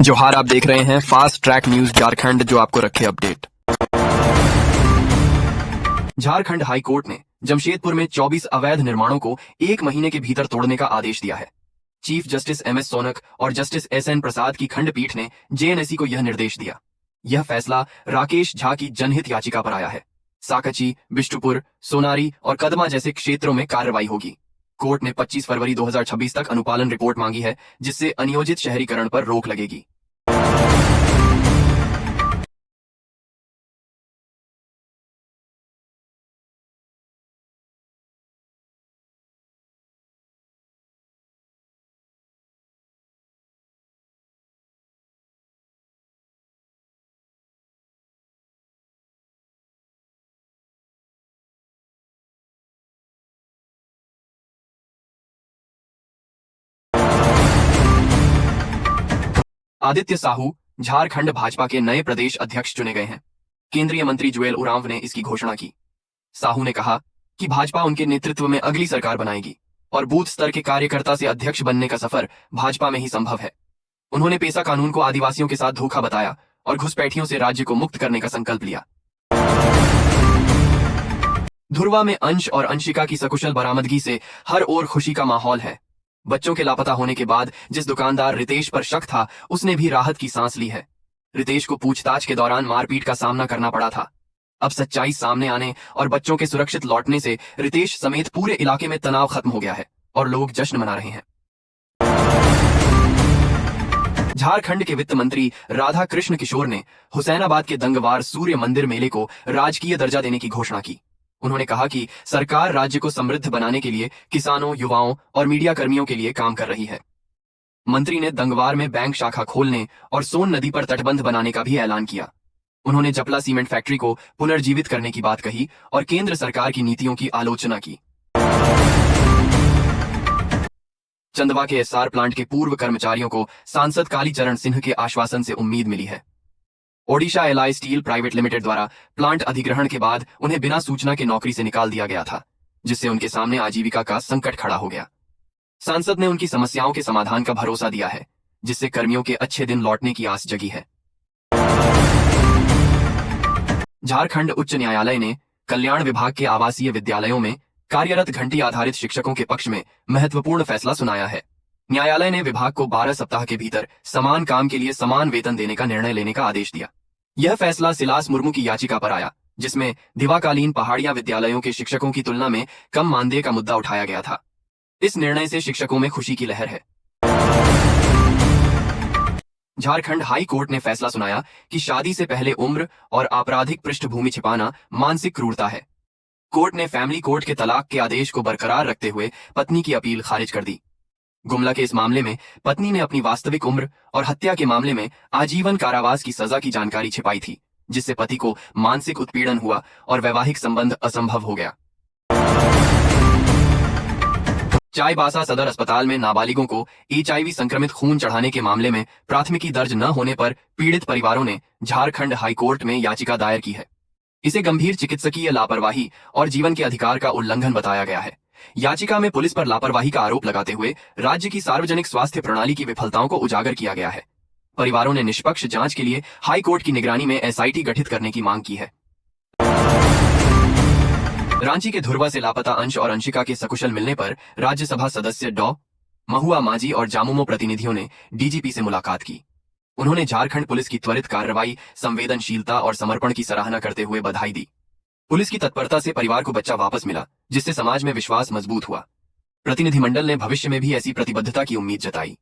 जोहार, आप देख रहे हैं फास्ट ट्रैक न्यूज झारखंड, जो आपको रखे अपडेट। झारखंड हाई कोर्ट ने जमशेदपुर में 24 अवैध निर्माणों को 1 महीने के भीतर तोड़ने का आदेश दिया है। चीफ जस्टिस एमएस सोनक और जस्टिस एसएन प्रसाद की खंडपीठ ने जेएनएससी को यह निर्देश दिया। यह फैसला राकेश झा की जनहित याचिका पर आया है। साकची, बिष्टुपुर, सोनारी और कदमा जैसे क्षेत्रों में कार्रवाई होगी। कोर्ट ने 25 फरवरी 2026 तक अनुपालन रिपोर्ट मांगी है, जिससे अनियोजित शहरीकरण पर रोक लगेगी। आदित्य साहू झारखंड भाजपा के नए प्रदेश अध्यक्ष चुने गए हैं। केंद्रीय मंत्री जुएल ओरांव ने इसकी घोषणा की। साहू ने कहा कि भाजपा उनके नेतृत्व में अगली सरकार बनाएगी और बूथ स्तर के कार्यकर्ता से अध्यक्ष बनने का सफर भाजपा में ही संभव है। उन्होंने पेसा कानून को आदिवासियों के साथ धोखा बताया और घुसपैठियों से राज्य को मुक्त करने का संकल्प लिया। धुरवा में अंश और अंशिका की सकुशल बरामदगी से हर ओर खुशी का माहौल है। बच्चों के लापता होने के बाद जिस दुकानदार रितेश पर शक था, उसने भी राहत की सांस ली है। रितेश को पूछताछ के दौरान मारपीट का सामना करना पड़ा था। अब सच्चाई सामने आने और बच्चों के सुरक्षित लौटने से रितेश समेत पूरे इलाके में तनाव खत्म हो गया है और लोग जश्न मना रहे हैं। झारखंड के वित्त मंत्री राधा कृष्ण किशोर ने हुसैनाबाद के दंगवार सूर्य मंदिर मेले को राजकीय दर्जा देने की घोषणा की। उन्होंने कहा कि सरकार राज्य को समृद्ध बनाने के लिए किसानों, युवाओं और मीडिया कर्मियों के लिए काम कर रही है। मंत्री ने दंगवार में बैंक शाखा खोलने और सोन नदी पर तटबंध बनाने का भी ऐलान किया। उन्होंने जपला सीमेंट फैक्ट्री को पुनर्जीवित करने की बात कही और केंद्र सरकार की नीतियों की आलोचना की। चंदवा के एसआर प्लांट के पूर्व कर्मचारियों को सांसद कालीचरण सिंह के आश्वासन से उम्मीद मिली है। Odisha LI steel private limited द्वारा प्लांट अधिग्रहण के बाद उन्हें बिना सूचना के नौकरी से निकाल दिया गया था, जिससे उनके सामने आजीविका का संकट खड़ा हो गया। सांसद ने उनकी समस्याओं के समाधान का भरोसा दिया है, जिससे कर्मियों के अच्छे दिन लौटने की आस जगी है। झारखंड उच्च न्यायालय ने कल्याण विभाग के आवासीय विद्यालयों में कार्यरत घंटी आधारित शिक्षकों के पक्ष में महत्वपूर्ण फैसला सुनाया है। न्यायालय ने विभाग को 12 सप्ताह के भीतर समान काम के लिए समान वेतन देने का निर्णय लेने का आदेश दिया। यह फैसला सिलास मुर्मू की याचिका पर आया, जिसमें दिवाकालीन पहाड़िया विद्यालयों के शिक्षकों की तुलना में कम मानदेय का मुद्दा उठाया गया था। इस निर्णय से शिक्षकों में खुशी की लहर है। झारखंड हाई कोर्ट ने फैसला सुनाया कि शादी से पहले उम्र और आपराधिक पृष्ठभूमि छिपाना मानसिक क्रूरता है। कोर्ट ने फैमिली कोर्ट के तलाक के आदेश को बरकरार रखते हुए पत्नी की अपील खारिज कर दी। गुमला के इस मामले में पत्नी ने अपनी वास्तविक उम्र और हत्या के मामले में आजीवन कारावास की सजा की जानकारी छिपाई थी, जिससे पति को मानसिक उत्पीड़न हुआ और वैवाहिक संबंध असंभव हो गया। चाईबासा सदर अस्पताल में नाबालिगों को एचआईवी संक्रमित खून चढ़ाने के मामले में प्राथमिकी दर्ज न होने पर पीड़ित परिवारों ने झारखंड हाईकोर्ट में याचिका दायर की है। इसे गंभीर चिकित्सकीय लापरवाही और जीवन के अधिकार का उल्लंघन बताया गया है। याचिका में पुलिस पर लापरवाही का आरोप लगाते हुए राज्य की सार्वजनिक स्वास्थ्य प्रणाली की विफलताओं को उजागर किया गया है। परिवारों ने निष्पक्ष जांच के लिए हाई कोर्ट की निगरानी में एसआईटी गठित करने की मांग की है। रांची के धुरवा से लापता अंश और अंशिका के सकुशल मिलने पर राज्यसभा सदस्य डॉ महुआ मांझी और जामुमो प्रतिनिधियों ने डीजीपी से मुलाकात की। उन्होंने झारखंड पुलिस की त्वरित कार्रवाई, संवेदनशीलता और समर्पण की सराहना करते हुए बधाई दी। पुलिस की तत्परता से परिवार को बच्चा वापस मिला, जिससे समाज में विश्वास मजबूत हुआ। प्रतिनिधिमंडल ने भविष्य में भी ऐसी प्रतिबद्धता की उम्मीद जताई।